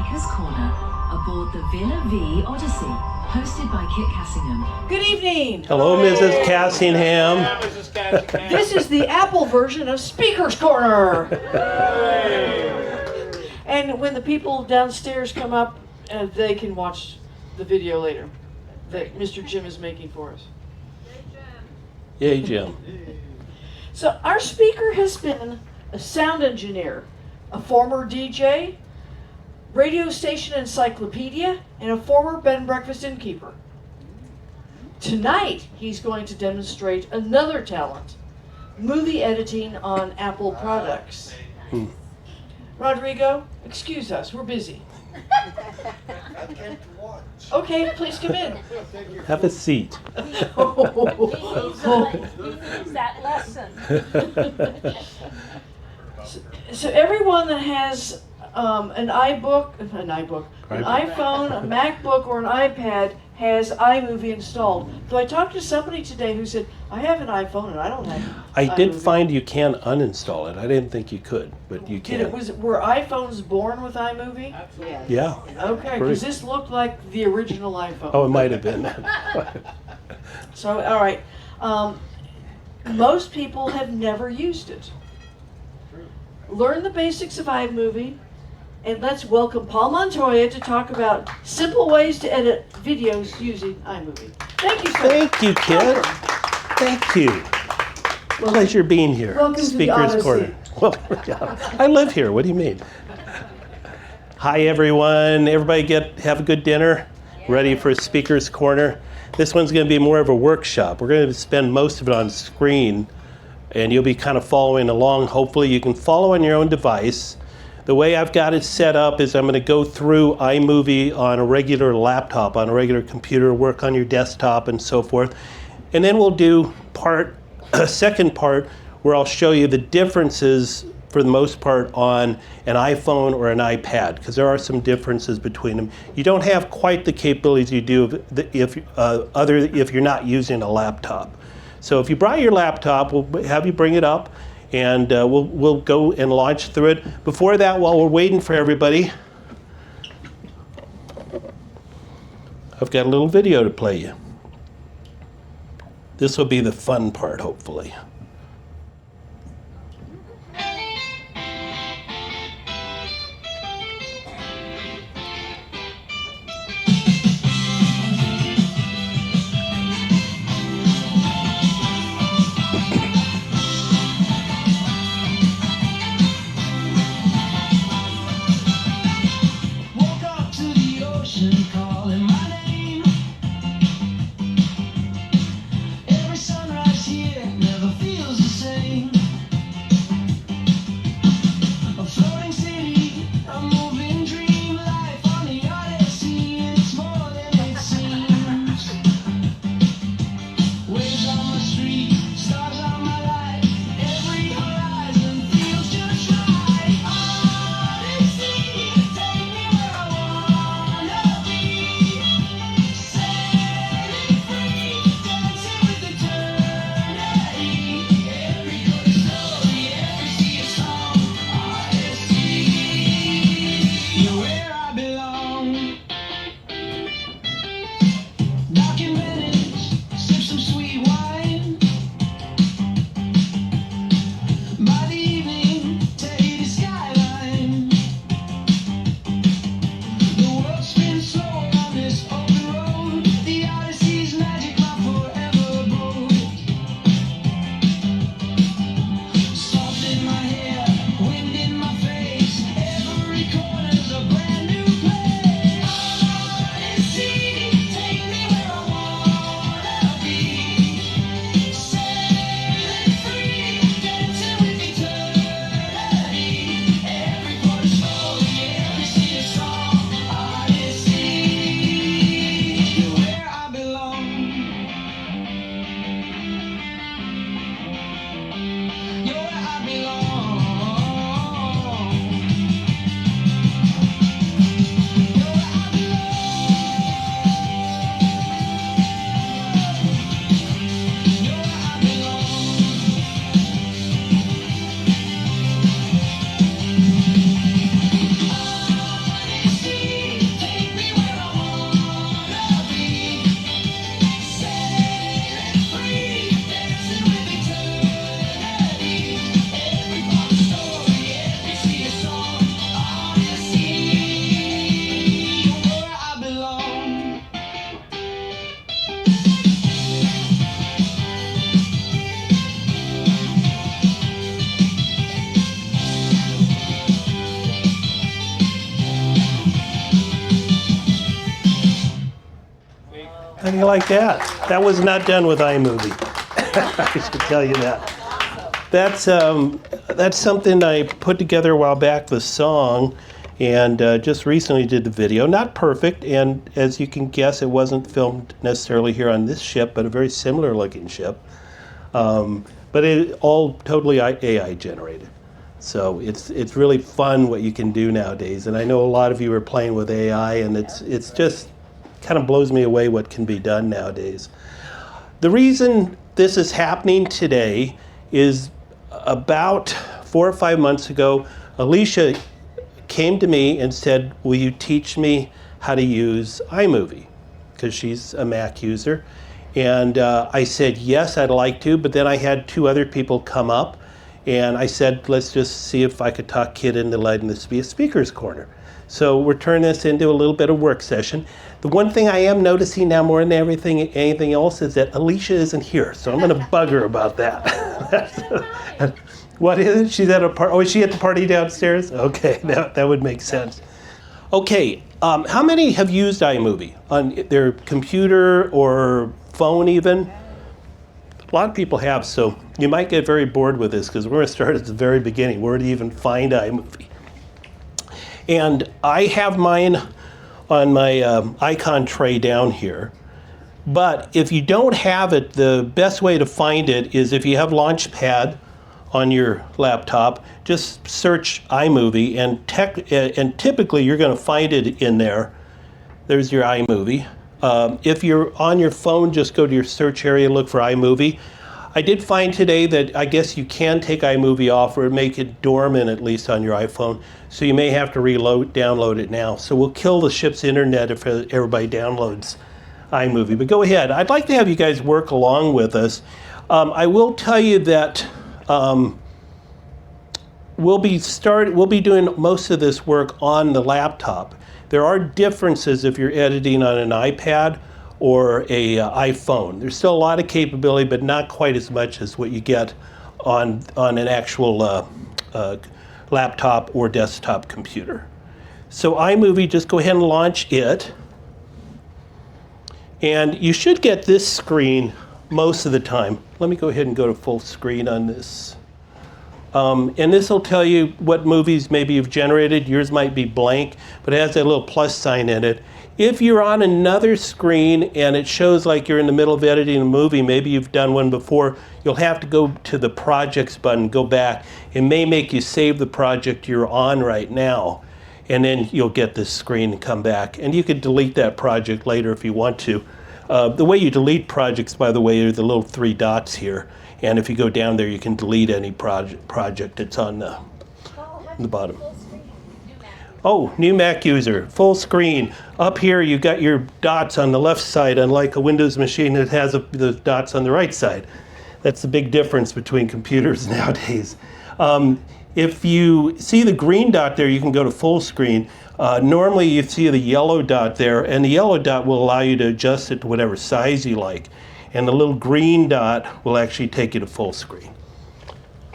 Speaker's Corner aboard the Villa Vie Odyssey, hosted by Kit Cassingham. Good evening. Hello, Mrs. Cassingham. Mrs. Cassingham. This is the Apple version of Speaker's Corner. And when the people downstairs come up, they can watch the video later that Mr. Jim is making for us. Yay, Jim. So our speaker has been a sound engineer, a former DJ, radio station encyclopedia, and a former bed and breakfast innkeeper. Tonight, he's going to demonstrate another talent, movie editing on Apple products. Rodrigo, excuse us, we're busy. Okay, please come in. Have a seat. He needs that lesson. So everyone that has an iPhone, a MacBook, or an iPad has iMovie installed. So I talked to somebody today who said, I have an iPhone and I don't have I did iMovie." find you can uninstall it. I didn't think you could, but you can. Were iPhones born with iMovie? Yeah. Okay, because this looked like the original iPhone. Oh, it might have been. So, all right. Most people have never used it. Learn the basics of iMovie, and let's welcome Paul Montoya to talk about simple ways to edit videos using iMovie. Thank you, sir. Thank you, kid. Thank you. Pleasure being here. Welcome to the Speaker's Odyssey. Corner. Well, yeah, I live here. What do you mean? Hi, everyone. Everybody have a good dinner? Ready for Speaker's Corner? This one's going to be more of a workshop. We're going to spend most of it on screen, and you'll be kind of following along. Hopefully, you can follow on your own device. The way I've got it set up is I'm going to go through iMovie on a regular laptop, on a regular computer, work on your desktop and so forth. And then we'll do a second part where I'll show you the differences for the most part on an iPhone or an iPad, because there are some differences between them. You don't have quite the capabilities you do if you're not using a laptop. So if you brought your laptop, we'll have you bring it up, and we'll go and launch through it. Before that, while we're waiting for everybody, I've got a little video to play you. This will be the fun part, hopefully. Every sunrise here never feels How do you like that? That was not done with iMovie. I should tell you that. That's something I put together a while back, the song, and just recently did the video. Not perfect, and as you can guess, it wasn't filmed necessarily here on this ship, but a very similar looking ship. But it all totally AI generated. So it's really fun what you can do nowadays. And I know a lot of you are playing with AI, and it's just kind of blows me away what can be done nowadays. The reason this is happening today is about 4 or 5 months ago, Alicia came to me and said, will you teach me how to use iMovie? Because she's a Mac user. And I said, yes, I'd like to, but then I had 2 other people come up, and I said, let's just see if I could talk Kit into letting this be a speaker's corner. So we're turning this into a little bit of work session. The one thing I am noticing now more than anything else is that Alicia isn't here, so I'm going to bug her about that. What is it? She's at a party. Oh, is she at the party downstairs? Okay, that would make sense. Okay, how many have used iMovie on their computer or phone even? A lot of people have, so you might get very bored with this because we're going to start at the very beginning. Where to even find iMovie? And I have mine on my icon tray down here. But if you don't have it, the best way to find it is if you have Launchpad on your laptop, just search iMovie, and typically you're going to find it in there. There's your iMovie. If you're on your phone, just go to your search area and look for iMovie. I did find today that I guess you can take iMovie off or make it dormant, at least on your iPhone, so you may have to download it now. So we'll kill the ship's internet if everybody downloads iMovie. But go ahead. I'd like to have you guys work along with us. I will tell you that we'll be doing most of this work on the laptop. There are differences if you're editing on an iPad or a iPhone. There's still a lot of capability, but not quite as much as what you get on an actual laptop or desktop computer. So iMovie, just go ahead and launch it. And you should get this screen most of the time. Let me go ahead and go to full screen on this. And this will tell you what movies maybe you've generated. Yours might be blank, but it has that little plus sign in it. If you're on another screen and it shows like you're in the middle of editing a movie, maybe you've done one before, you'll have to go to the projects button, go back. It may make you save the project you're on right now, and then you'll get this screen and come back. And you could delete that project later if you want to. The way you delete projects, by the way, are the little 3 dots here. And if you go down there, you can delete any project that's on the bottom. Oh, new Mac user, full screen. Up here, you got your dots on the left side, unlike a Windows machine that has the dots on the right side. That's the big difference between computers nowadays. If you see the green dot there, you can go to full screen. Normally, you see the yellow dot there, and the yellow dot will allow you to adjust it to whatever size you like. And the little green dot will actually take you to full screen.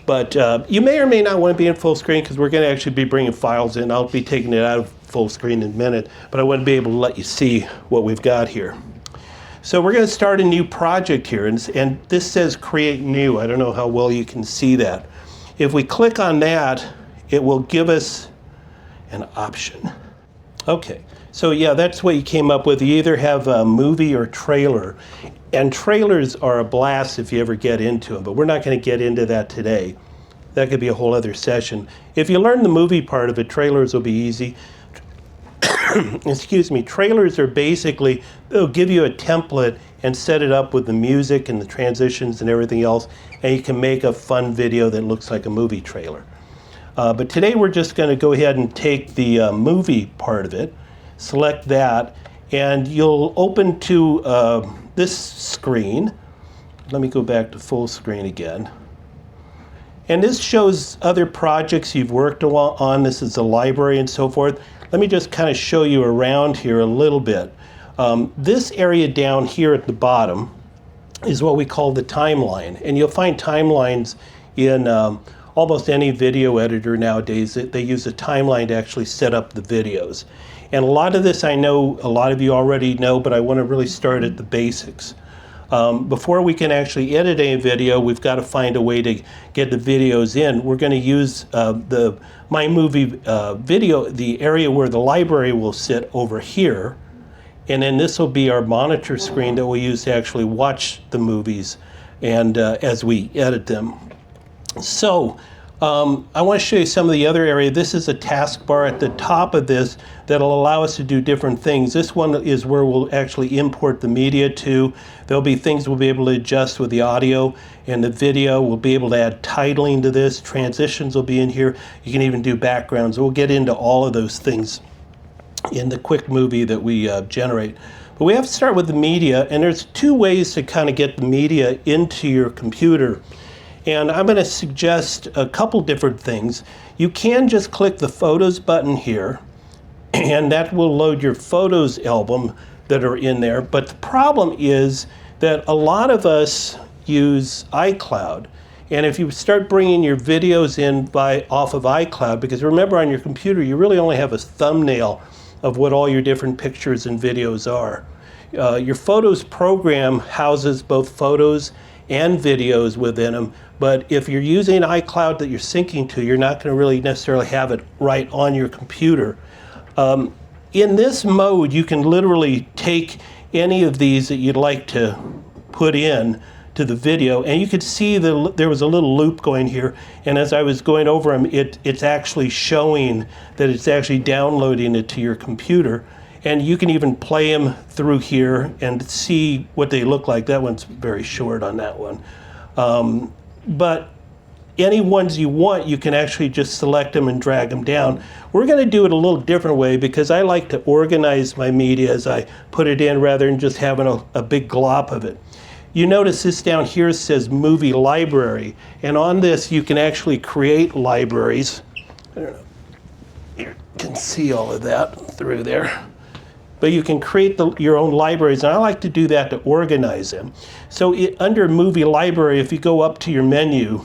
But you may or may not want to be in full screen because we're going to actually be bringing files in. I'll be taking it out of full screen in a minute, but I want to be able to let you see what we've got here. So we're going to start a new project here, and this says create new. I don't know how well you can see that. If we click on that, it will give us an option. Okay, so yeah, that's what you came up with. You either have a movie or trailer. And trailers are a blast if you ever get into them, but we're not going to get into that today. That could be a whole other session. If you learn the movie part of it, trailers will be easy. Excuse me, trailers are basically, they'll give you a template and set it up with the music and the transitions and everything else, and you can make a fun video that looks like a movie trailer. But today we're just going to go ahead and take the movie part of it, select that, and you'll open to this screen. Let me go back to full screen again. And this shows other projects you've worked on. This is a library and so forth. Let me just kind of show you around here a little bit. This area down here at the bottom is what we call the timeline. And you'll find timelines in all almost any video editor nowadays, they use a timeline to actually set up the videos. And a lot of this I know a lot of you already know, but I want to really start at the basics. Before we can actually edit a video, we've got to find a way to get the videos in. We're going to use the iMovie video, the area where the library will sit over here. And then this will be our monitor screen that we'll use to actually watch the movies and as we edit them. So I want to show you some of the other area. This is a taskbar at the top of this that'll allow us to do different things. This one is where we'll actually import the media to. There'll be things we'll be able to adjust with the audio and the video. We'll be able to add titling to this. Transitions will be in here. You can even do backgrounds. We'll get into all of those things in the quick movie that we generate. But we have to start with the media, and there's two ways to kind of get the media into your computer. And I'm going to suggest a couple different things. You can just click the Photos button here, and that will load your Photos album that are in there. But the problem is that a lot of us use iCloud. And if you start bringing your videos in off of iCloud, because remember on your computer, you really only have a thumbnail of what all your different pictures and videos are. Your Photos program houses both photos and videos within them, but if you're using iCloud that you're syncing to, you're not going to really necessarily have it right on your computer. In this mode, you can literally take any of these that you'd like to put in to the video, and you could see there was a little loop going here, and as I was going over them, it's actually showing that it's actually downloading it to your computer. And you can even play them through here and see what they look like. That one's very short on that one. But any ones you want, you can actually just select them and drag them down. We're going to do it a little different way because I like to organize my media as I put it in rather than just having a big glop of it. You notice this down here says Movie Library. And on this, you can actually create libraries. I don't know. You can see all of that through there. But you can create your own libraries, and I like to do that to organize them. So under Movie Library, if you go up to your menu,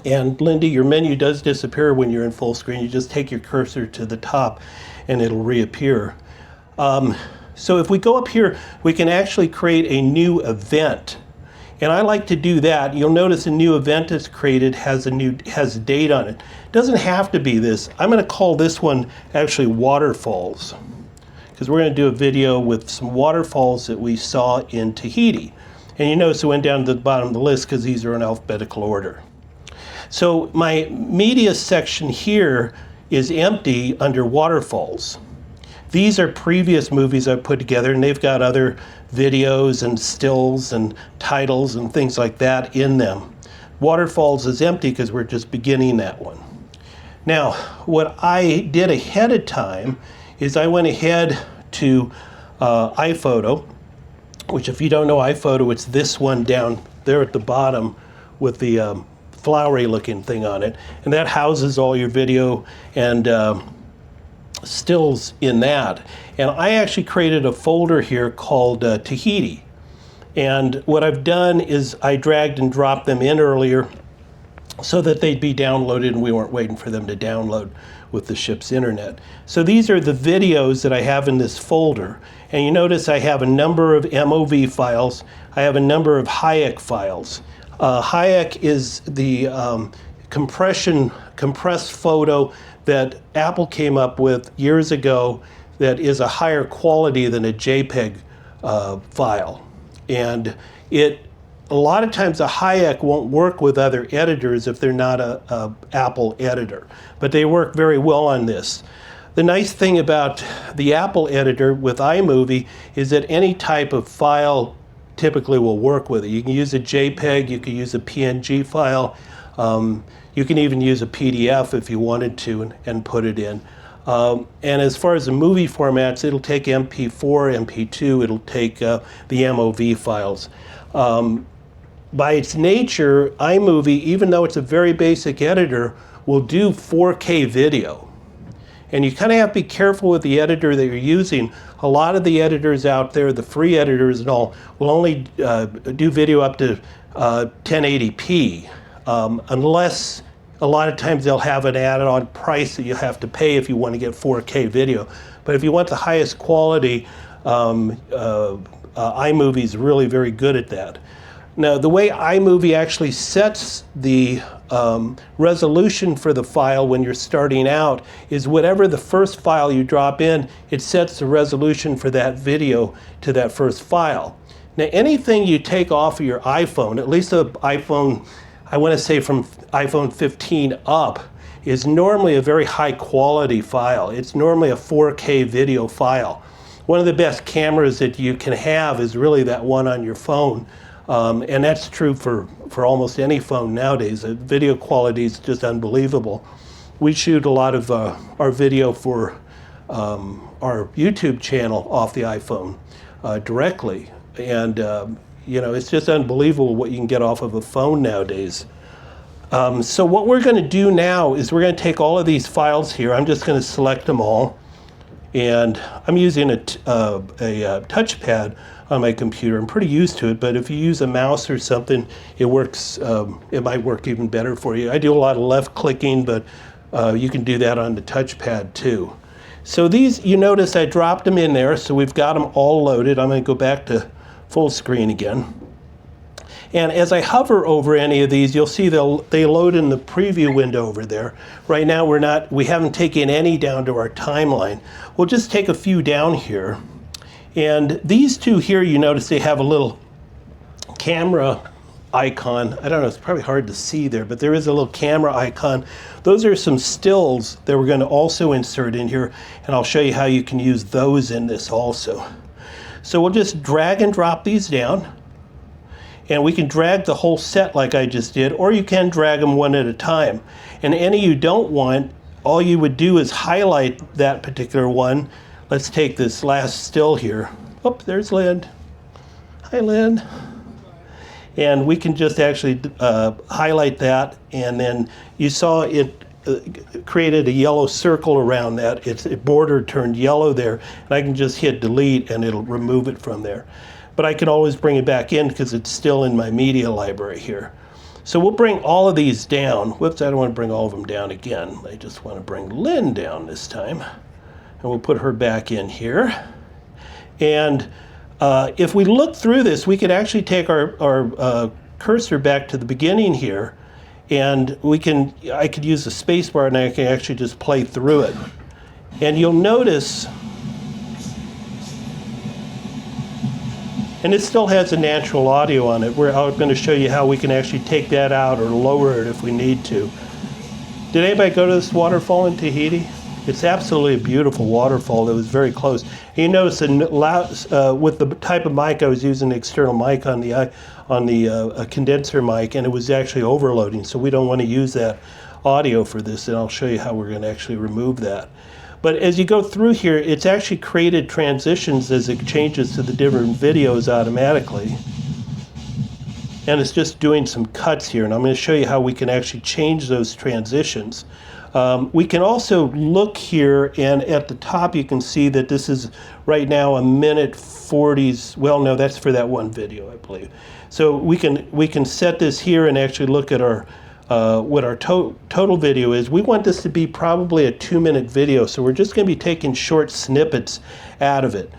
and Lindy, your menu does disappear when you're in full screen. You just take your cursor to the top, and it'll reappear. So if we go up here, we can actually create a new event. And I like to do that. You'll notice a new event is created, has a date on it. It doesn't have to be this. I'm going to call this one actually Waterfalls, because we're going to do a video with some waterfalls that we saw in Tahiti. And you notice it went down to the bottom of the list because these are in alphabetical order. So my media section here is empty under waterfalls. These are previous movies I've put together, and they've got other videos and stills and titles and things like that in them. Waterfalls is empty because we're just beginning that one. Now, what I did ahead of time is I went ahead to iPhoto, which if you don't know iPhoto, it's this one down there at the bottom with the flowery looking thing on it. And that houses all your video and stills in that. And I actually created a folder here called Tahiti. And what I've done is I dragged and dropped them in earlier so that they'd be downloaded and we weren't waiting for them to download with the ship's internet. So these are the videos that I have in this folder. And you notice I have a number of MOV files. I have a number of Hayek files. Hayek is the compressed photo that Apple came up with years ago that is a higher quality than a JPEG file. And a lot of times a Hayek won't work with other editors if they're not a Apple editor, but they work very well on this. The nice thing about the Apple editor with iMovie is that any type of file typically will work with it. You can use a JPEG, you can use a PNG file, you can even use a PDF if you wanted to and put it in. And as far as the movie formats, it'll take MP4, MP2, it'll take the MOV files. By its nature, iMovie, even though it's a very basic editor, will do 4K video. And you kind of have to be careful with the editor that you're using. A lot of the editors out there, the free editors and all, will only do video up to 1080p, unless a lot of times they'll have an added-on price that you have to pay if you want to get 4K video. But if you want the highest quality, iMovie is really very good at that. Now, the way iMovie actually sets the resolution for the file when you're starting out is whatever the first file you drop in, it sets the resolution for that video to that first file. Now, anything you take off of your iPhone, at least the iPhone, I want to say from iPhone 15 up, is normally a very high quality file. It's normally a 4K video file. One of the best cameras that you can have is really that one on your phone. And that's true for almost any phone nowadays. The video quality is just unbelievable. We shoot a lot of our video for our YouTube channel off the iPhone directly. And you know, it's just unbelievable what you can get off of a phone nowadays. So what we're going to do now is we're going to take all of these files here. I'm just going to select them all. And I'm using a touchpad on my computer. I'm pretty used to it, but if you use a mouse or something, it works. It might work even better for you. I do a lot of left clicking, but you can do that on the touchpad too. So these, you notice I dropped them in there, so we've got them all loaded. I'm going to go back to full screen again. And as I hover over any of these, you'll see they load in the preview window over there. Right now we haven't taken any down to our timeline. We'll just take a few down here. And these two here, you notice they have a little camera icon. I don't know, it's probably hard to see there, but there is a little camera icon. Those are some stills that we're going to also insert in here, and I'll show you how you can use those in this also. So we'll just drag and drop these down. And we can drag the whole set like I just did, or you can drag them one at a time. And any you don't want, all you would do is highlight that particular one. Let's take this last still here. Oh, there's Lynn. Hi, Lynn. And we can just actually highlight that, and then you saw it created a yellow circle around that. Its border turned yellow there, and I can just hit delete and it'll remove it from there. But I can always bring it back in because it's still in my media library here. So we'll bring all of these down. Whoops, I don't want to bring all of them down again. I just want to bring Lynn down this time. And we'll put her back in here. And if we look through this, we could actually take our cursor back to the beginning here. And I could use the space bar and I can actually just play through it. And you'll notice, and it still has a natural audio on it. I'm going to show you how we can actually take that out or lower it if we need to. Did anybody go to this waterfall in Tahiti? It's absolutely a beautiful waterfall that was very close. And you notice with the type of mic I was using, the external mic on the condenser mic, and it was actually overloading, so we don't want to use that audio for this, and I'll show you how we're going to actually remove that. But as you go through here, it's actually created transitions as it changes to the different videos automatically. And it's just doing some cuts here, and I'm going to show you how we can actually change those transitions. We can also look here, and at the top you can see that this is right now a minute 40s. Well, no, that's for that one video, I believe. So we can set this here and actually look at our what our total video is. We want this to be probably a 2-minute video, so we're just going to be taking short snippets out of it.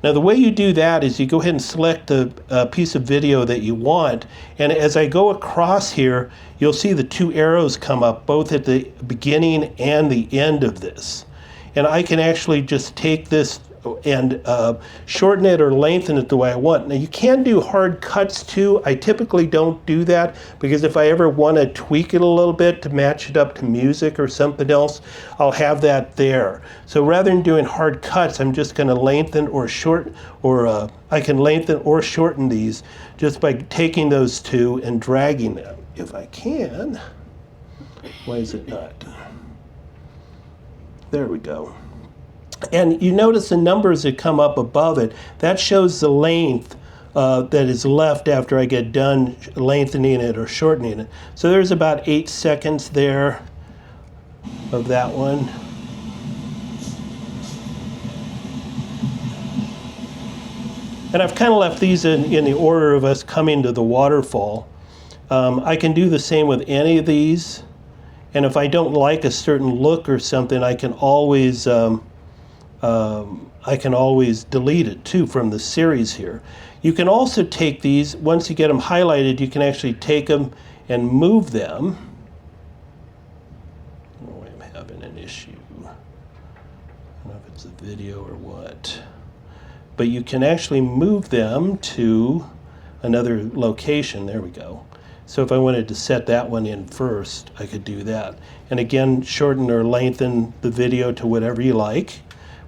Now the way you do that is you go ahead and select the piece of video that you want, and as I go across here, you'll see the two arrows come up both at the beginning and the end of this. And I can actually just take this and shorten it or lengthen it the way I want. Now you can do hard cuts too. I typically don't do that because if I ever want to tweak it a little bit to match it up to music or something else, I'll have that there. So rather than doing hard cuts, I'm just going to lengthen or shorten, or I can lengthen or shorten these just by taking those two and dragging them. If I can. Why is it not? There we go. And you notice the numbers that come up above it. That shows the length that is left after I get done lengthening it or shortening it. So there's about 8 seconds there of that one. And I've kind of left these in the order of us coming to the waterfall. I can do the same with any of these. And if I don't like a certain look or something, I can always delete it too from the series here. You can also take these, once you get them highlighted, you can actually take them and move them. Oh, I'm having an issue. I don't know if it's a video or what. But you can actually move them to another location. There we go. So if I wanted to set that one in first, I could do that. And again, shorten or lengthen the video to whatever you like.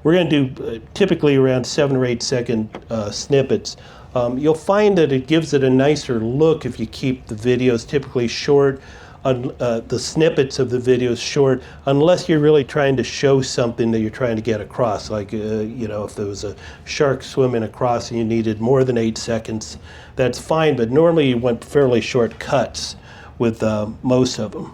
We're going to do typically around 7 or 8 second snippets. You'll find that it gives it a nicer look if you keep the videos typically short, the snippets of the videos short, unless you're really trying to show something that you're trying to get across. Like, you know, if there was a shark swimming across and you needed more than 8 seconds, that's fine. But normally you want fairly short cuts with most of them.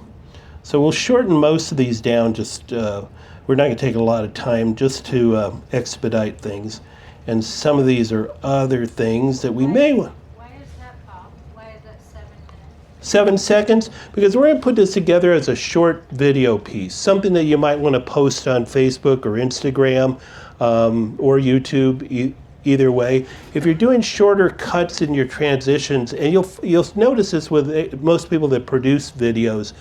So we'll shorten most of these down. Just we're not going to take a lot of time just to expedite things. And some of these are other things that we may want. Why is that, Paul? Why is that 7 minutes? 7 seconds? Because we're going to put this together as a short video piece, something that you might want to post on Facebook or Instagram or YouTube, either way. If you're doing shorter cuts in your transitions, and you'll notice this with most people that produce videos,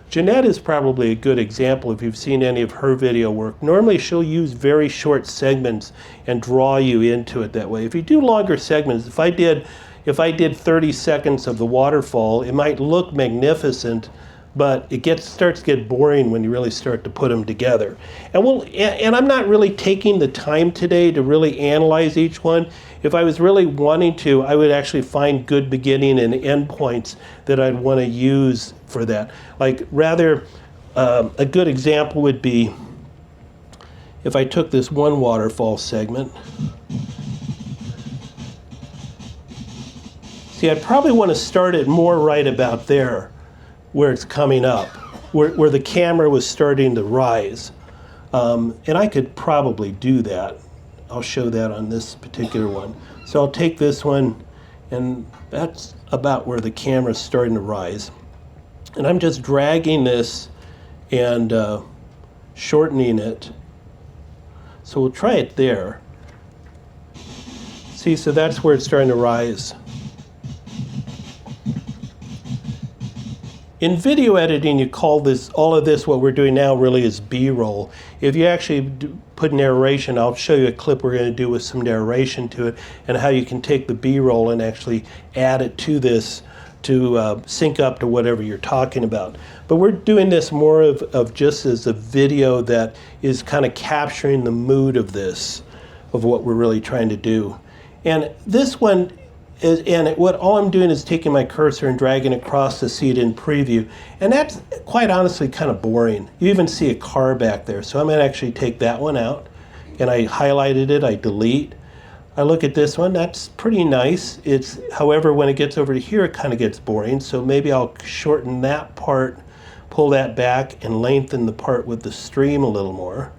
Jeanette is probably a good example if you've seen any of her video work. Normally she'll use very short segments and draw you into it that way. If you do longer segments, if I did 30 seconds of the waterfall, it might look magnificent, but it starts to get boring when you really start to put them together. And I'm not really taking the time today to really analyze each one. If I was really wanting to, I would actually find good beginning and end points that I'd want to use for that. Like rather, a good example would be if I took this one waterfall segment. See, I'd probably want to start it more right about there, where it's coming up, where the camera was starting to rise. And I could probably do that. I'll show that on this particular one. So I'll take this one, and that's about where the camera's starting to rise. And I'm just dragging this and shortening it. So we'll try it there. See, so that's where it's starting to rise. In video editing, you call all of this, what we're doing now really is B-roll. If you actually put narration, I'll show you a clip we're going to do with some narration to it, and how you can take the B-roll and actually add it to this to sync up to whatever you're talking about. But we're doing this more of just as a video that is kind of capturing the mood of this, of what we're really trying to do. And this one, all I'm doing is taking my cursor and dragging across to see it in preview. And that's quite honestly kind of boring. You even see a car back there. So I'm going to actually take that one out. And I highlighted it, I delete. I look at this one, that's pretty nice. However, when it gets over to here, it kind of gets boring. So maybe I'll shorten that part, pull that back, and lengthen the part with the stream a little more.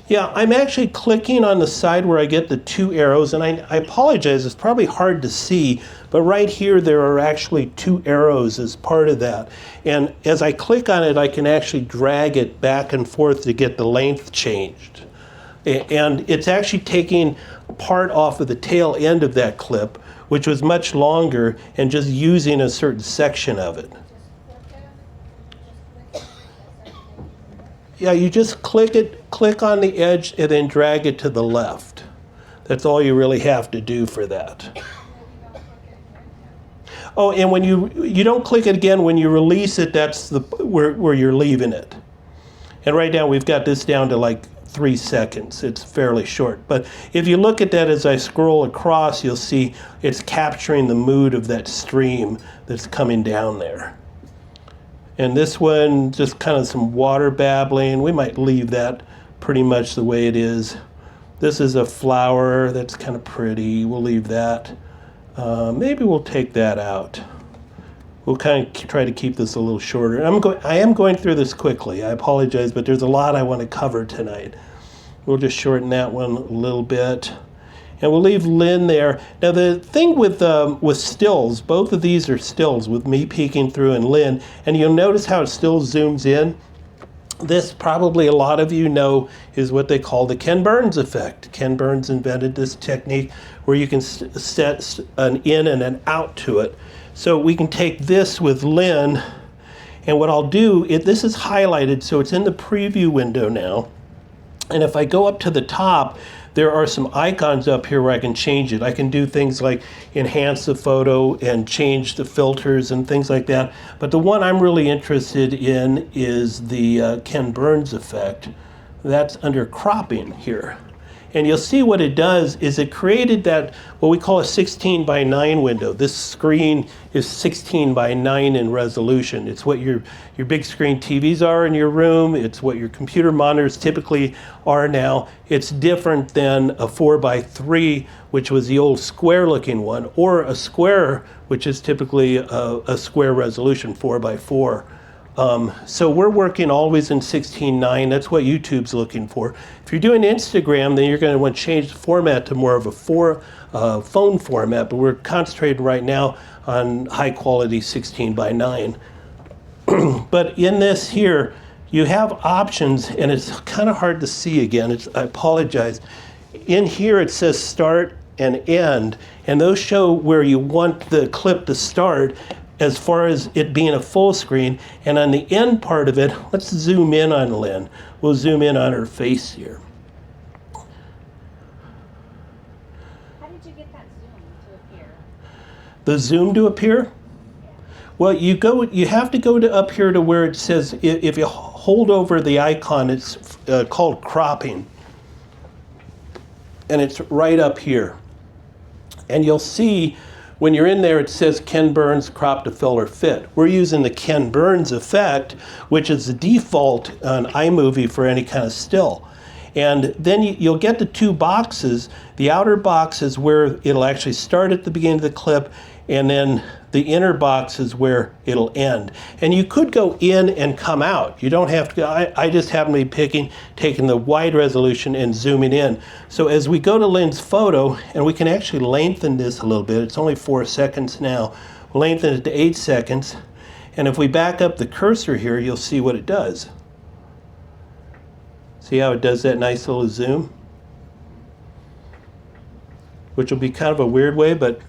Yeah, I'm actually clicking on the side where I get the 2 arrows, and I apologize, it's probably hard to see, but right here there are actually 2 arrows as part of that. And as I click on it, I can actually drag it back and forth to get the length changed. And it's actually taking part off of the tail end of that clip, which was much longer, and just using a certain section of it. Yeah, you just click on the edge, and then drag it to the left. That's all you really have to do for that. Oh, and when you don't click it again, when you release it, that's where you're leaving it. And right now we've got this down to like 3 seconds. It's fairly short. But if you look at that as I scroll across, you'll see it's capturing the mood of that stream that's coming down there. And this one, just kind of some water babbling. We might leave that pretty much the way it is. This is a flower that's kind of pretty. We'll leave that. Maybe we'll take that out. We'll kind of try to keep this a little shorter. I am going through this quickly. I apologize, but there's a lot I want to cover tonight. We'll just shorten that one a little bit. And we'll leave Lynn there. Now the thing with stills, both of these are stills with me peeking through and Lynn, and you'll notice how it still zooms in. This probably a lot of you know is what they call the Ken Burns effect. Ken Burns invented this technique where you can set an in and an out to it. So we can take this with Lynn, and what I'll do, this is highlighted, so it's in the preview window now. And if I go up to the top, there are some icons up here where I can change it. I can do things like enhance the photo and change the filters and things like that. But the one I'm really interested in is the Ken Burns effect. That's under cropping here. And you'll see what it does is it created that, what we call a 16 by 9 window. This screen is 16 by 9 in resolution. It's what your big screen TVs are in your room. It's what your computer monitors typically are now. It's different than a 4 by 3, which was the old square looking one, or a square, which is typically a square resolution, 4 by 4. So we're working always in 16:9. That's what YouTube's looking for. If you're doing Instagram, then you're going to want to change the format to more of a phone format, but we're concentrating right now on high quality 16 by 9. But in this here, you have options, and it's kind of hard to see again. I apologize. In here it says start and end, and those show where you want the clip to start as far as it being a full screen. And on the end part of it, let's zoom in on Lynn. We'll zoom in on her face here. How did you get that zoom to appear? The zoom to appear? Well, you have to go to up here to where it says, if you hold over the icon, it's called cropping. And it's right up here. And you'll see when you're in there, it says Ken Burns crop to fill or fit. We're using the Ken Burns effect, which is the default on iMovie for any kind of still. And then you'll get the two boxes. The outer box is where it'll actually start at the beginning of the clip, and then the inner box is where it'll end. And you could go in and come out. You don't have to go. I just happen to be taking the wide resolution and zooming in. So as we go to Lynn's photo, and we can actually lengthen this a little bit. It's only 4 seconds now. We'll lengthen it to 8 seconds. And if we back up the cursor here, you'll see what it does. See how it does that nice little zoom? Which will be kind of a weird way, but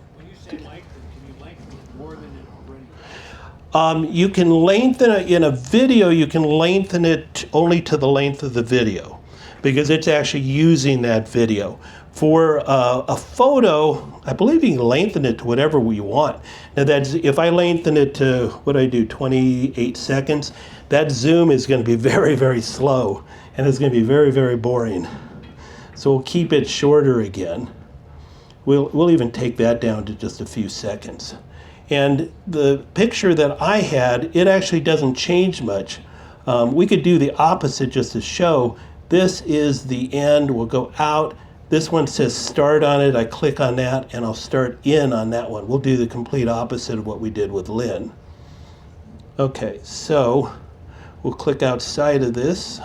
you can lengthen it in a video. You can lengthen it only to the length of the video because it's actually using that video. For a photo, I believe you can lengthen it to whatever we want. Now that's, if I lengthen it to, what do I do, 28 seconds, that zoom is going to be very, very slow, and it's going to be very, very boring. So we'll keep it shorter again. We'll even take that down to just a few seconds. And the picture that I had, it actually doesn't change much. We could do the opposite just to show. This is the end. We'll go out. This one says start on it. I click on that, and I'll start in on that one. We'll do the complete opposite of what we did with Lynn. Okay, so we'll click outside of this.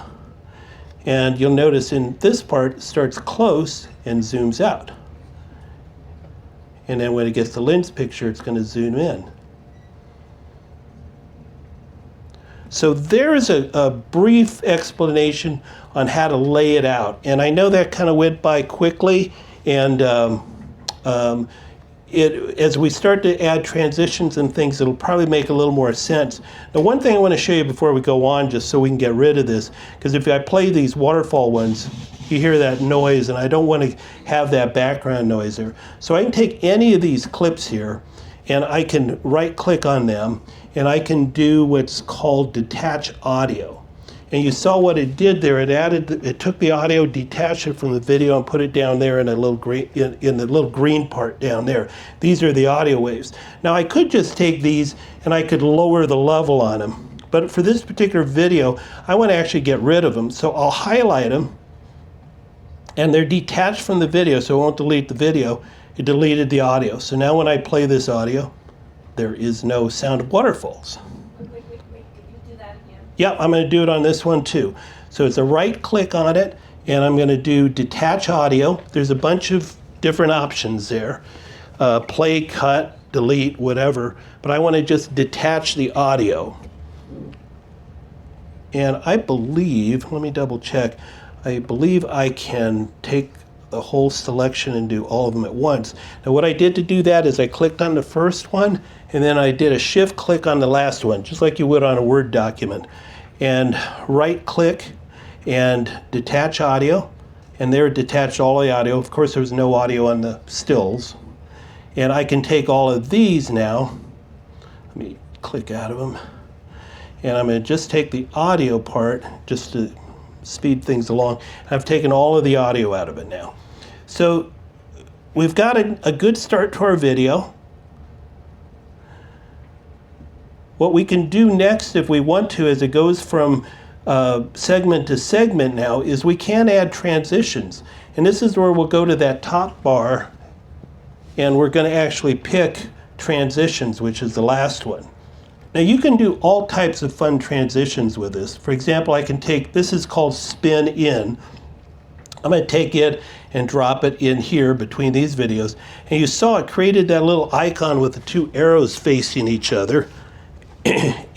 And you'll notice in this part, it starts close and zooms out. And then when it gets to Lynn's picture, it's going to zoom in. So there's a brief explanation on how to lay it out. And I know that kind of went by quickly. And as we start to add transitions and things, it'll probably make a little more sense. Now, one thing I want to show you before we go on, just so we can get rid of this, because if I play these waterfall ones, you hear that noise, and I don't want to have that background noise there. So I can take any of these clips here, and I can right-click on them, and I can do what's called detach audio. And you saw what it did there. It took the audio, detached it from the video, and put it down there in a little green, in the little green part down there. These are the audio waves. Now I could just take these and I could lower the level on them. But for this particular video, I want to actually get rid of them. So I'll highlight them, and they're detached from the video, so it won't delete the video. It deleted the audio. So now when I play this audio, there is no sound of waterfalls. Wait. Could you do that again? Yeah, I'm going to do it on this one too. So it's a right click on it, and I'm going to do detach audio. There's a bunch of different options there. Play, cut, delete, whatever. But I want to just detach the audio. And I believe, let me double check, I believe I can take the whole selection and do all of them at once. Now what I did to do that is I clicked on the first one and then I did a shift click on the last one, just like you would on a Word document. And right click and detach audio. And there it detached all the audio. Of course there was no audio on the stills. And I can take all of these now. Let me click out of them. And I'm going to just take the audio part just to speed things along. I've taken all of the audio out of it now. So we've got a good start to our video. What we can do next if we want to, as it goes from segment to segment now, is we can add transitions. And this is where we'll go to that top bar and we're going to actually pick transitions, which is the last one. Now you can do all types of fun transitions with this. For example, I can take, this is called spin in. I'm going to take it and drop it in here between these videos. And you saw it created that little icon with the two arrows facing each other.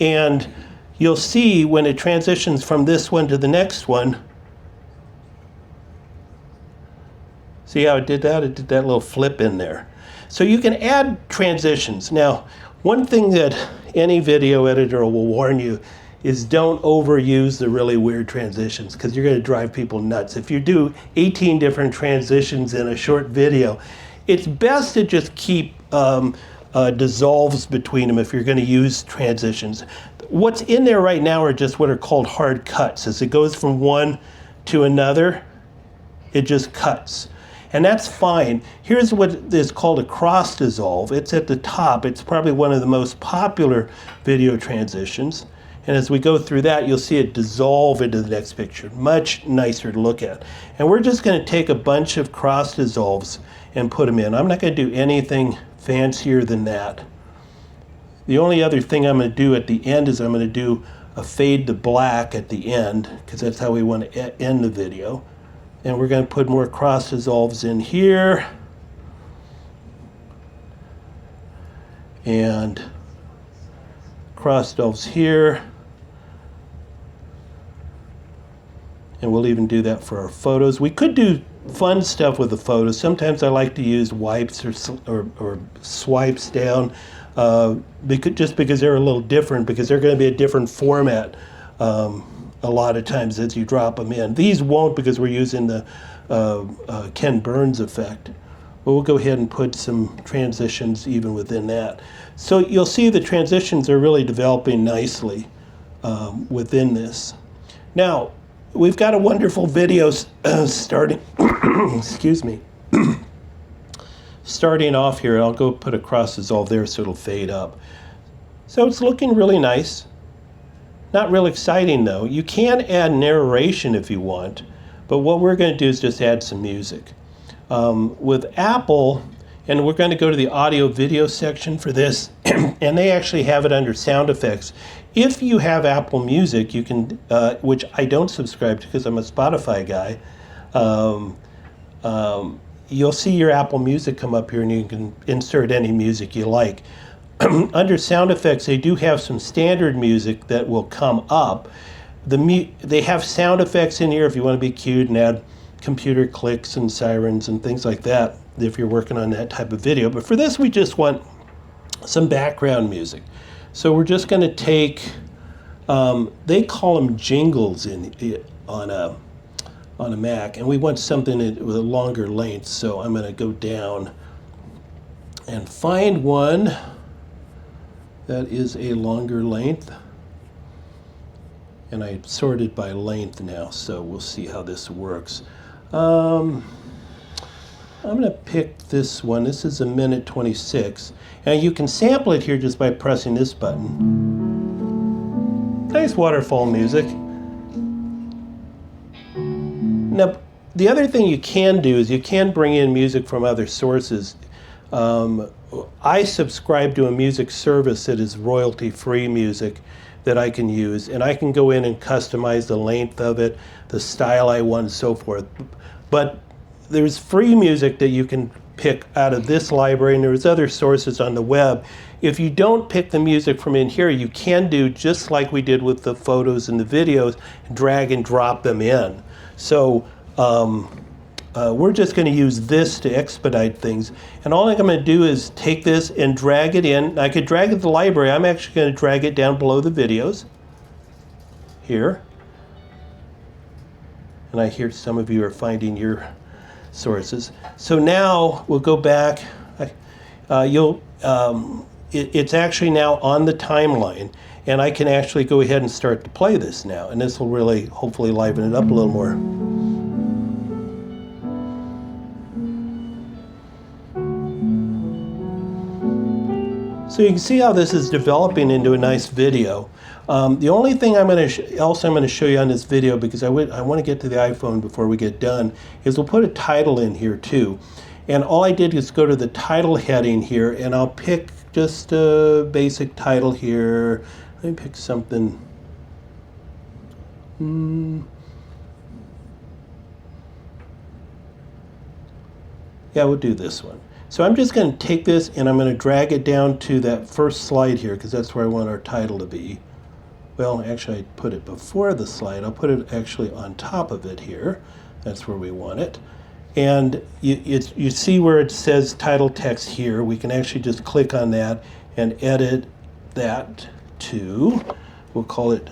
And you'll see when it transitions from this one to the next one. See how it did that? It did that little flip in there. So you can add transitions. Now, one thing that any video editor will warn you is don't overuse the really weird transitions because you're going to drive people nuts. If you do 18 different transitions in a short video, it's best to just keep dissolves between them if you're going to use transitions. What's in there right now are just what are called hard cuts. As it goes from one to another, it just cuts. And that's fine. Here's what is called a cross dissolve. It's at the top. It's probably one of the most popular video transitions. And as we go through that, you'll see it dissolve into the next picture. Much nicer to look at. And we're just going to take a bunch of cross dissolves and put them in. I'm not going to do anything fancier than that. The only other thing I'm going to do at the end is I'm going to do a fade to black at the end, because that's how we want to end the video. And we're going to put more cross dissolves in here. And cross dissolves here. And we'll even do that for our photos. We could do fun stuff with the photos. Sometimes I like to use wipes or swipes down just because they're a little different, because they're going to be a different format. A lot of times as you drop them in. These won't because we're using the Ken Burns effect. But we'll go ahead and put some transitions even within that. So you'll see the transitions are really developing nicely within this. Now, we've got a wonderful video starting, excuse me, starting off here. I'll go put a cross dissolve there so it'll fade up. So it's looking really nice. Not real exciting though. You can add narration if you want, but what we're going to do is just add some music. With Apple, and we're going to go to the audio video section for this, and they actually have it under sound effects. If you have Apple Music, you can, which I don't subscribe to because I'm a Spotify guy, you'll see your Apple Music come up here and you can insert any music you like. Under sound effects, they do have some standard music that will come up. They have sound effects in here if you want to be cute and add computer clicks and sirens and things like that if you're working on that type of video. But for this, we just want some background music. So we're just going to take, they call them jingles on a Mac, and we want something with a longer length. So I'm going to go down and find one that is a longer length, and I sorted by length now, so we'll see how this works. I'm going to pick this one. This is 1:26. Now you can sample it here just by pressing this button. Nice waterfall music. Now, the other thing you can do is you can bring in music from other sources. I subscribe to a music service that is royalty-free music that I can use, and I can go in and customize the length of it, the style I want, and so forth. But there's free music that you can pick out of this library, and there's other sources on the web. If you don't pick the music from in here, you can do just like we did with the photos and the videos, drag and drop them in. So we're just going to use this to expedite things. And all I'm going to do is take this and drag it in. I could drag it to the library. I'm actually going to drag it down below the videos here. And I hear some of you are finding your sources. So now we'll go back. It's actually now on the timeline, and I can actually go ahead and start to play this now, and this will really hopefully liven it up a little more. So you can see how this is developing into a nice video. The only thing I'm going to show you on this video, because I want to get to the iPhone before we get done, is we'll put a title in here too. And all I did is go to the title heading here, and I'll pick just a basic title here. Let me pick something. Yeah, we'll do this one. So I'm just going to take this and I'm going to drag it down to that first slide here, because that's where I want our title to be. Well, actually I put it before the slide. I'll put it actually on top of it here. That's where we want it. And you see where it says title text here. We can actually just click on that and edit that to, we'll call it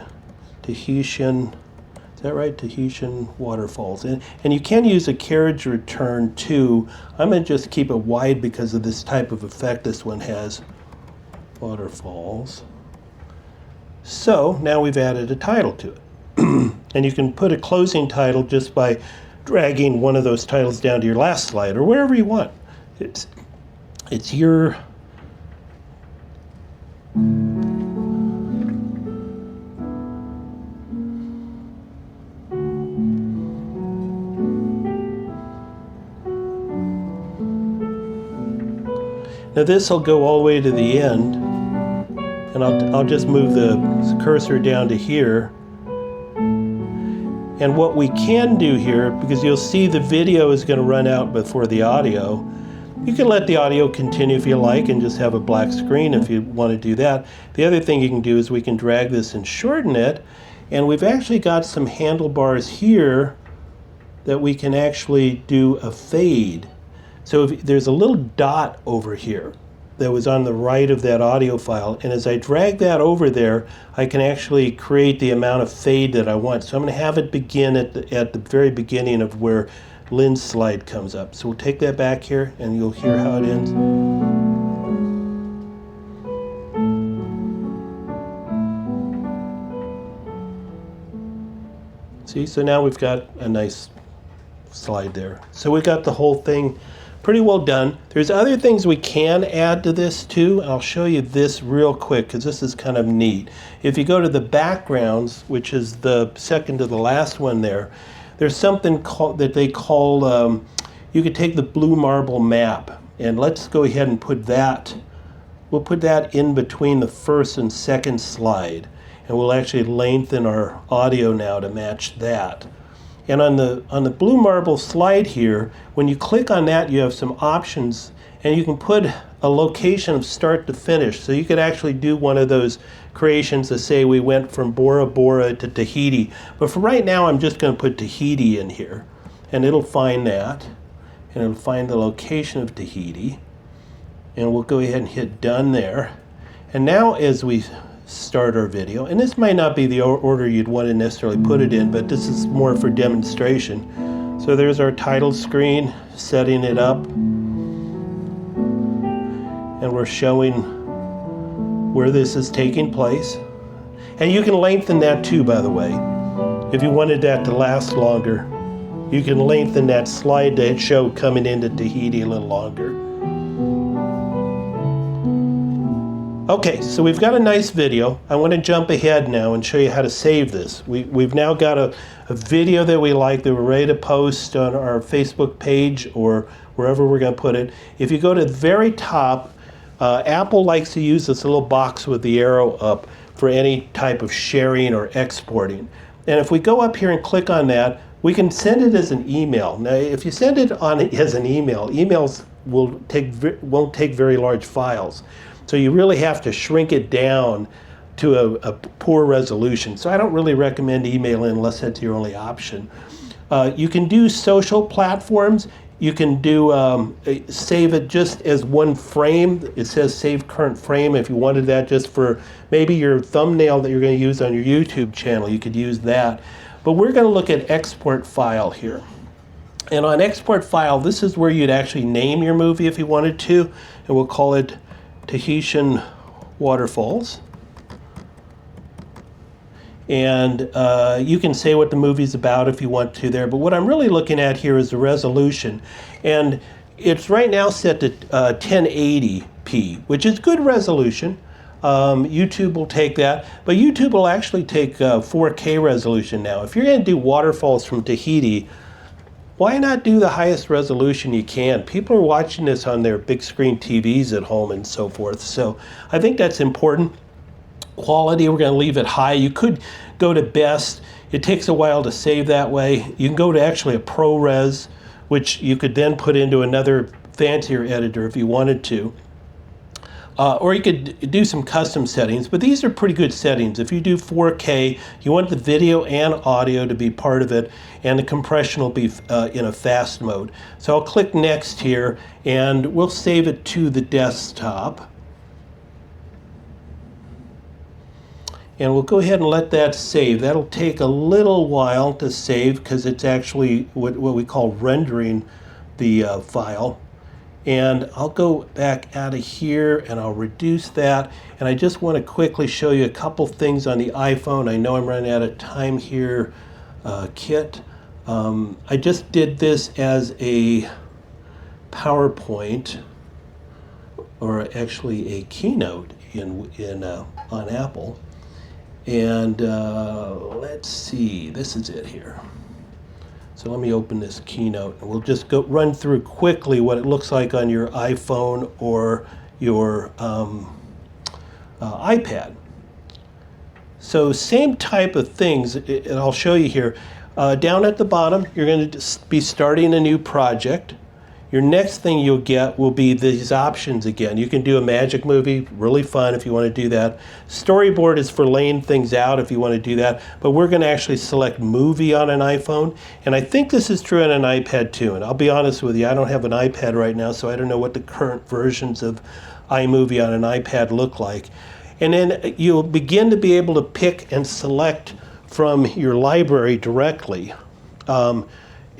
Tahitian, is that right? Tahitian waterfalls. And you can use a carriage return too. I'm going to just keep it wide because of this type of effect this one has. Waterfalls. So now we've added a title to it. And you can put a closing title just by dragging one of those titles down to your last slide or wherever you want. It's your Now this will go all the way to the end, and I'll just move the cursor down to here. And what we can do here, because you'll see the video is going to run out before the audio, you can let the audio continue if you like and just have a black screen if you want to do that. The other thing you can do is we can drag this and shorten it, and we've actually got some handlebars here that we can actually do a fade. So there's a little dot over here that was on the right of that audio file, and as I drag that over there, I can actually create the amount of fade that I want. So I'm going to have it begin at the very beginning of where Lynn's slide comes up. So we'll take that back here, and you'll hear how it ends. See, so now we've got a nice slide there. So we got the whole thing pretty well done. There's other things we can add to this too. I'll show you this real quick because this is kind of neat. If you go to the backgrounds, which is the second to the last one there, there's something that they call, you could take the blue marble map, and let's go ahead and put that, we'll put that in between the first and second slide, and we'll actually lengthen our audio now to match that. And on the blue marble slide here, when you click on that, you have some options, and you can put a location of start to finish. So you could actually do one of those creations that say we went from Bora Bora to Tahiti. But for right now, I'm just going to put Tahiti in here, and it'll find that, and it'll find the location of Tahiti. And we'll go ahead and hit done there. And now as we start our video, and this might not be the order you'd want to necessarily put it in, but this is more for demonstration. So there's our title screen, setting it up, and we're showing where this is taking place. And you can lengthen that too, by the way. If you wanted that to last longer, you can lengthen that slide to show coming into Tahiti a little longer. Okay, so we've got a nice video. I want to jump ahead now and show you how to save this. We've now got a video that we like that we're ready to post on our Facebook page or wherever we're going to put it. If you go to the very top, Apple likes to use this little box with the arrow up for any type of sharing or exporting. And if we go up here and click on that, We can send it as an email. Now, if you send it on as an email, emails won't take very large files. So you really have to shrink it down to a poor resolution. So I don't really recommend emailing unless that's your only option. You can do social platforms. You can do save it just as one frame. It says save current frame. If you wanted that just for maybe your thumbnail that you're going to use on your YouTube channel, you could use that. But we're going to look at export file here. And on export file, this is where you'd actually name your movie if you wanted to. And we'll call it Tahitian Waterfalls. And you can say what the movie's about if you want to there. But what I'm really looking at here is the resolution. And it's right now set to 1080p, which is good resolution. YouTube will take that, but YouTube will actually take 4K resolution now. If you're going to do waterfalls from Tahiti, why not do the highest resolution you can? People are watching this on their big screen TVs at home and so forth. So I think that's important. Quality, we're going to leave it high. You could go to best. It takes a while to save that way. You can go to actually a ProRes, which you could then put into another fancier editor if you wanted to. Or you could do some custom settings, but these are pretty good settings. If you do 4K, you want the video and audio to be part of it, and the compression will be in a fast mode. So I'll click next here, and we'll save it to the desktop. And we'll go ahead and let that save. That'll take a little while to save because it's actually what we call rendering the file. And I'll go back out of here and I'll reduce that. And I just want to quickly show you a couple things on the iPhone. I know I'm running out of time here, Kit. I just did this as a PowerPoint, or actually a keynote on Apple. And let's see, this is it here. So let me open this keynote and we'll just run through quickly what it looks like on your iPhone or your iPad. So same type of things, and I'll show you here. Down at the bottom, you're going to be starting a new project. Your next thing you'll get will be these options again. You can do a magic movie, really fun if you want to do that. Storyboard is for laying things out if you want to do that, but we're going to actually select movie on an iPhone, and I think this is true on an iPad too. And I'll be honest with you, I don't have an iPad right now, so I don't know what the current versions of iMovie on an iPad look like. And then you'll begin to be able to pick and select from your library directly.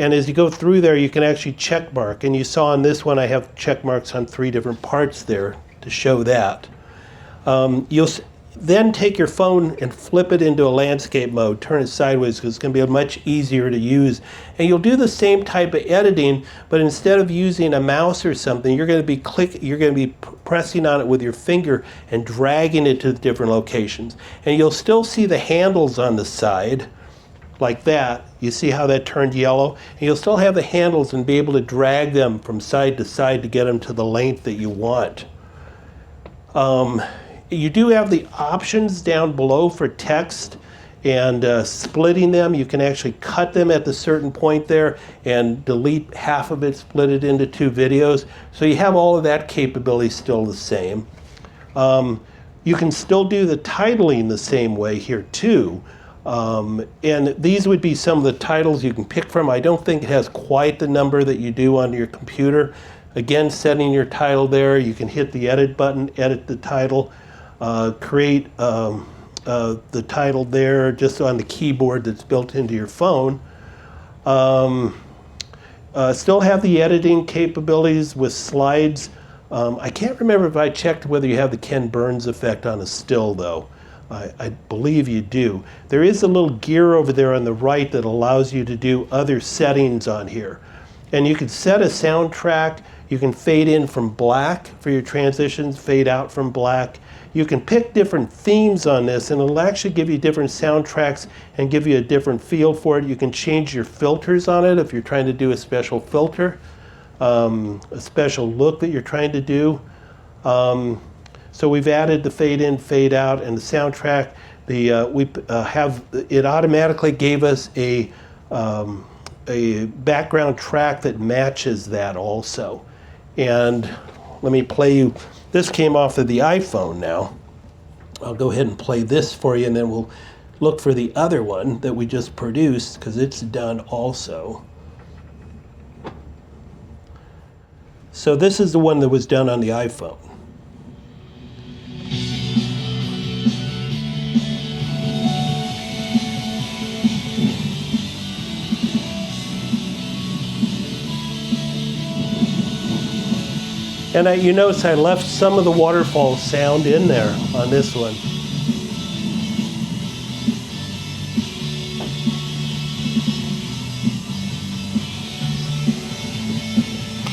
And as you go through there, you can actually check mark. And you saw on this one, I have check marks on 3 different parts there to show that. You'll then take your phone and flip it into a landscape mode, turn it sideways, because it's going to be much easier to use. And you'll do the same type of editing, but instead of using a mouse or something, you're going to be pressing on it with your finger and dragging it to the different locations. And you'll still see the handles on the side, like that. You see how that turned yellow? And you'll still have the handles and be able to drag them from side to side to get them to the length that you want. You do have the options down below for text and splitting them. You can actually cut them at the certain point there and delete half of it, split it into 2 videos. So you have all of that capability still the same. You can still do the titling the same way here too. And these would be some of the titles you can pick from. I don't think it has quite the number that you do on your computer. Again, setting your title there, you can hit the edit button, edit the title, create the title there just on the keyboard that's built into your phone. Still have the editing capabilities with slides. I can't remember if I checked whether you have the Ken Burns effect on a still though. I believe you do. There is a little gear over there on the right that allows you to do other settings on here. And you can set a soundtrack. You can fade in from black for your transitions, fade out from black. You can pick different themes on this, and it'll actually give you different soundtracks and give you a different feel for it. You can change your filters on it if you're trying to do a special filter, a special look that you're trying to do. So we've added the fade in, fade out, and the soundtrack. It automatically gave us a a background track that matches that also. And let me play you, this came off of the iPhone now. I'll go ahead and play this for you, and then we'll look for the other one that we just produced, because it's done also. So this is the one that was done on the iPhone. And you notice I left some of the waterfall sound in there on this one.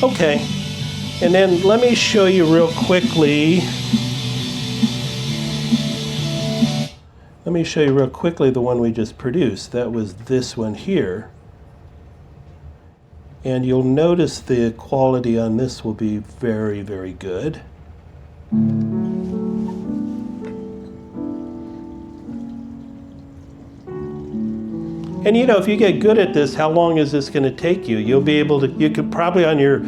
Okay, and then let me show you real quickly. Let me show you real quickly the one we just produced. That was this one here. And you'll notice the quality on this will be very, very good. And you know, if you get good at this, how long is this going to take you? You'll be able to, you could probably on your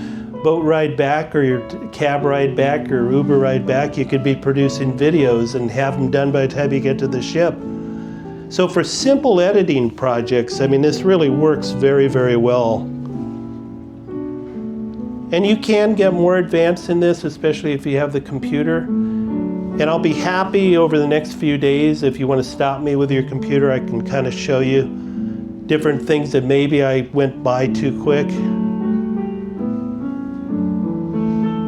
boat ride back or your cab ride back or Uber ride back, you could be producing videos and have them done by the time you get to the ship. So for simple editing projects, I mean, this really works very, very well. And you can get more advanced in this, especially if you have the computer. And I'll be happy over the next few days, if you want to stop me with your computer, I can kind of show you different things that maybe I went by too quick.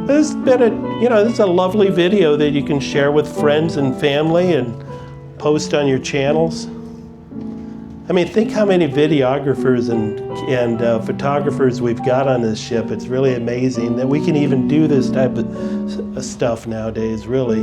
This has been this is a lovely video that you can share with friends and family and post on your channels. I mean, think how many videographers and photographers we've got on this ship. It's really amazing that we can even do this type of stuff nowadays, really.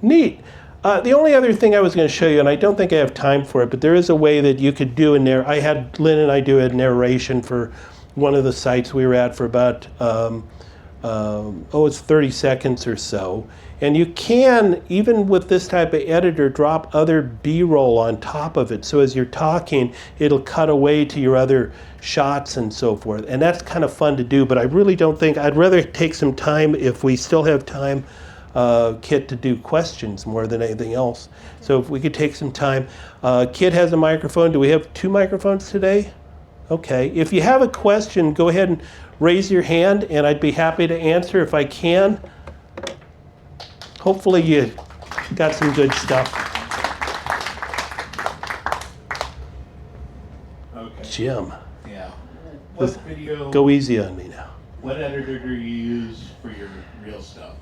Neat. The only other thing I was going to show you, and I don't think I have time for it, but there is a way that you could do Lynn and I do a narration for one of the sites we were at for about it's 30 seconds or so. And you can, even with this type of editor, drop other B-roll on top of it. So as you're talking, it'll cut away to your other shots and so forth. And that's kind of fun to do, but I really don't think, I'd rather take some time, if we still have time, Kit, to do questions more than anything else. So if we could take some time. Kit has a microphone. Do we have 2 microphones today? Okay. If you have a question, go ahead and raise your hand, and I'd be happy to answer if I can. Hopefully you got some good stuff. Okay. Jim. Yeah. What video? Go easy on me now. What editor do you use for your real stuff?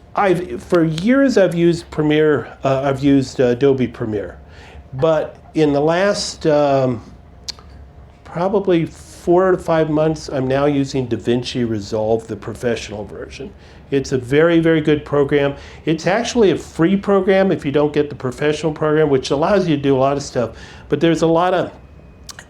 For years I've used Premiere. I've used Adobe Premiere, but in the last probably 4 to 5 months, I'm now using DaVinci Resolve, the professional version. It's a very, very good program. It's actually a free program if you don't get the professional program, which allows you to do a lot of stuff. But there's a lot of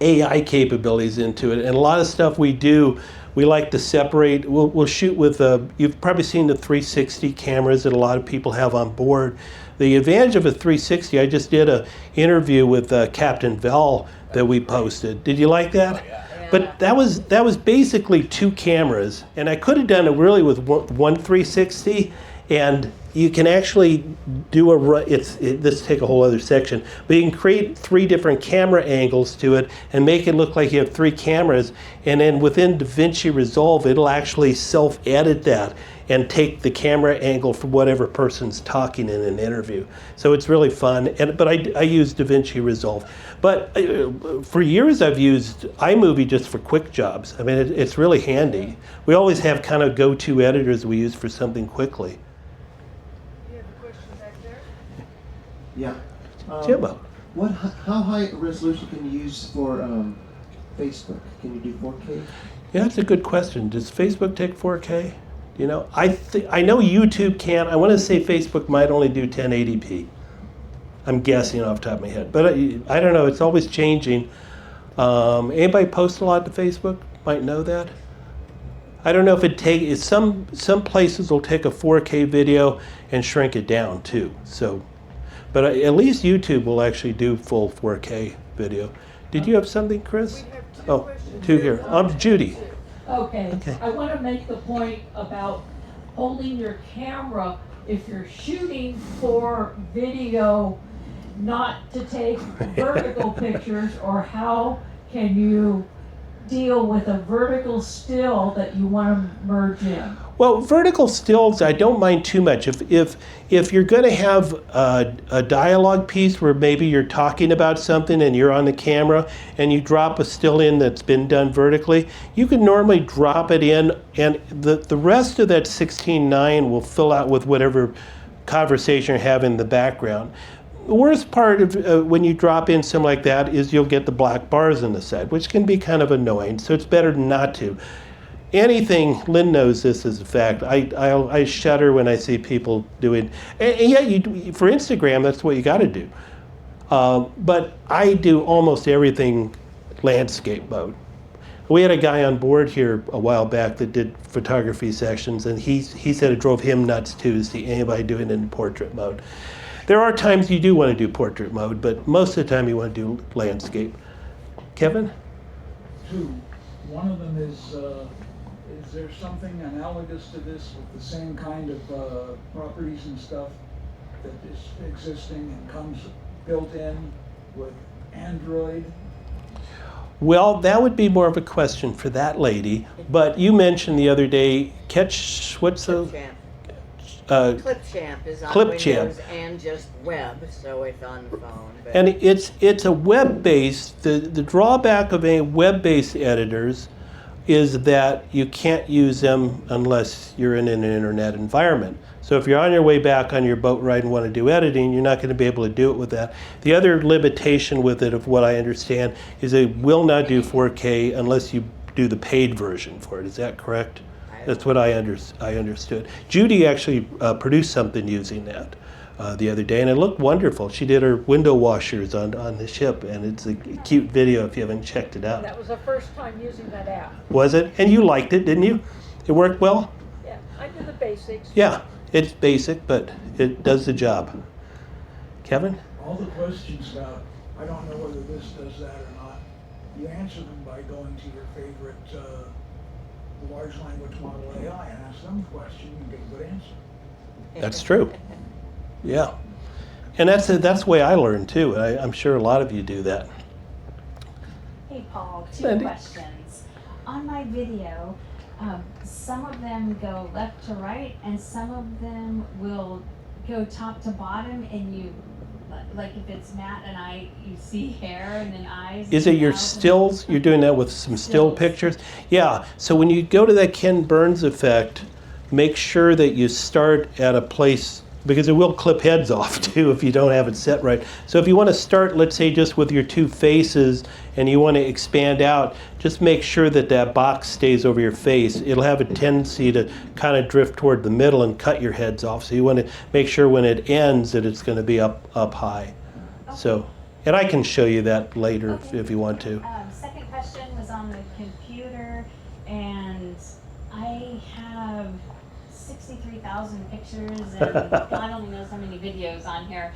AI capabilities into it, and a lot of stuff we do, we like to separate. We'll shoot with, you've probably seen the 360 cameras that a lot of people have on board. The advantage of a 360, I just did an interview with Captain Val that we posted. Did you like that? Oh, yeah. But that was basically 2 cameras, and I could have done it really with one 360, and you can actually do this take a whole other section, but you can create 3 different camera angles to it and make it look like you have 3 cameras, and then within DaVinci Resolve, it'll actually self-edit that and take the camera angle from whatever person's talking in an interview. So it's really fun, but I use DaVinci Resolve. But for years I've used iMovie just for quick jobs. I mean, it's really handy. We always have kind of go-to editors we use for something quickly. You have a question back there? Yeah. Jimbo. How high a resolution can you use for Facebook? Can you do 4K? Yeah, that's a good question. Does Facebook take 4K? You know, I know YouTube can. I want to say Facebook might only do 1080p. I'm guessing off the top of my head, but I don't know. It's always changing. Anybody post a lot to Facebook? Might know that. I don't know if it take some places will take a 4K video and shrink it down too. So, but at least YouTube will actually do full 4K video. Did you have something, Chris? We have two Oh, questions. two here. Judy. Okay. Okay. I want to make the point about holding your camera if you're shooting for video, not to take vertical pictures, or how can you deal with a vertical still that you want to merge in? Well, vertical stills, I don't mind too much. If you're going to have a dialogue piece where maybe you're talking about something and you're on the camera and you drop a still in that's been done vertically, you can normally drop it in, and the rest of that 16:9 will fill out with whatever conversation you're having in the background. The worst part of when you drop in something like that is you'll get the black bars on the side, which can be kind of annoying, so it's better not to. Anything, Lynn knows this as a fact, I shudder when I see people doing, and yet for Instagram, that's what you got to do. But I do almost everything landscape mode. We had a guy on board here a while back that did photography sections, and he said it drove him nuts too to see anybody doing it in portrait mode. There are times you do want to do portrait mode, but most of the time you want to do landscape. Kevin? Two. One of them is there something analogous to this with the same kind of properties and stuff that is existing and comes built in with Android? Well, that would be more of a question for that lady, but you mentioned the other day, what's the... Clipchamp is on Clipchamp. Windows and just web, so it's on the phone. But And it's a web-based, the drawback of a web-based editors is that you can't use them unless you're in an internet environment. So if you're on your way back on your boat ride and want to do editing, you're not going to be able to do it with that. The other limitation with it, of what I understand, is it will not do 4K unless you do the paid version for it. Is that correct? That's what I understood. Judy actually produced something using that the other day, and it looked wonderful. She did her window washers on the ship, and it's a cute video if you haven't checked it out. That was the first time using that app. Was it? And you liked it, didn't you? It worked well? Yeah, I did the basics. Yeah, it's basic, but it does the job. Kevin? All the questions about, I don't know whether this does that or not, you answer them by going to your favorite large language model AI and ask them a question, you get a good answer. That's true. Yeah. And that's the way I learn too. I'm sure a lot of you do that. Hey Paul, two Mandy. questions. On my video, some of them go left to right and some of them will go top to bottom, and you, like if it's Matt and you see hair and then eyes. Is it your stills? You're doing that with some still pictures? Yeah. So when you go to that Ken Burns effect, make sure that you start at a place, because it will clip heads off too if you don't have it set right. So if you want to start, let's say, just with your two faces and you want to expand out, just make sure that that box stays over your face. It'll have a tendency to kind of drift toward the middle and cut your heads off. So you want to make sure when it ends that it's going to be up high. Okay. So, and I can show you that later if you want to. Second question was on the computer, and I have 63,000 pictures and God only knows how many videos on here.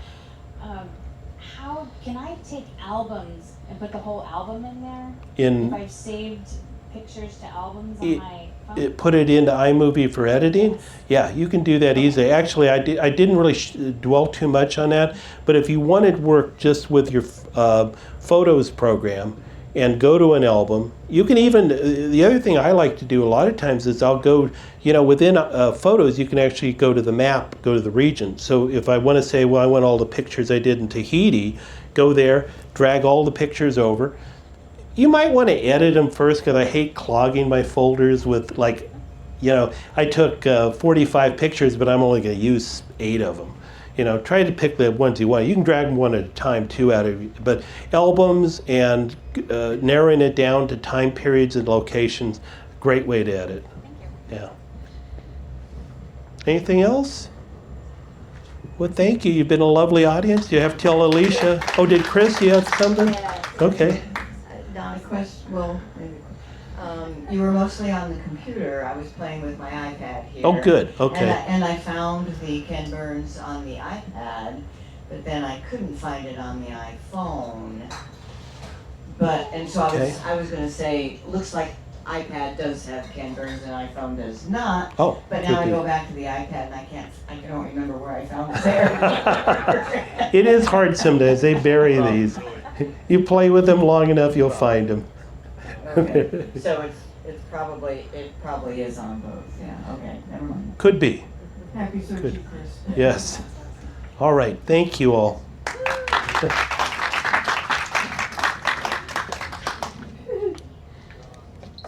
How can I take albums and put the whole album in there? If I've saved pictures to albums on my phone? Put it into iMovie for editing? Yes. Yeah, you can do that easily. Actually, I didn't really dwell too much on that, but if you wanted work just with your Photos program and go to an album, you can even, the other thing I like to do a lot of times is I'll go, within Photos, you can actually go to the map, go to the region. So if I want to say, well, I want all the pictures I did in Tahiti, go there, drag all the pictures over. You might want to edit them first, because I hate clogging my folders with, I took 45 pictures, but I'm only going to use 8 of them. Try to pick the ones you want. You can drag them one at a time too but albums and narrowing it down to time periods and locations, great way to edit. Thank you. Yeah. Anything else? Well, thank you. You've been a lovely audience. You have to tell Alicia. Oh, did Chris, you have something? Okay. not a question, well, maybe. you were mostly on the computer. I was playing with my iPad here. Oh, good. Okay. And I found the Ken Burns on the iPad, but then I couldn't find it on the iPhone. And so Okay. I was going to say, looks like iPad does have Ken Burns and iPhone does not. Oh, But now I could be. go back to the iPad and I don't remember where I found it there. It is hard sometimes. They bury these. You play with them long enough, you'll find them. Okay. So it probably is on both. Yeah. Okay. Never mind. Could be. Happy searching, Chris. Yes. All right. Thank you all.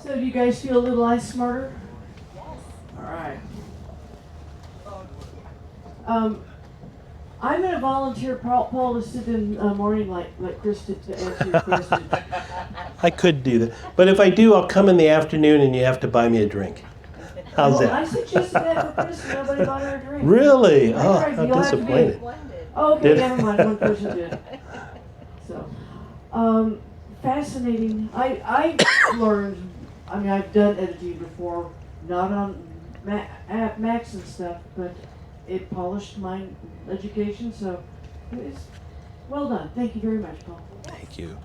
So do you guys feel a little ice smarter? Yes. All right. I'm going to volunteer Paul to sit in morning like Chris did to answer your questions. I could do that. But if I do, I'll come in the afternoon and you have to buy me a drink. How's Well, that? I suggested that for Chris and nobody bought her a drink. Really? That's Oh, right, how you'll have to be- disappointed. Oh, okay, Did- never mind. One person did. So, fascinating. I learned. I mean, I've done editing before, not on Macs and stuff, but it polished my education. So, it was well done. Thank you very much, Paul. Thank you.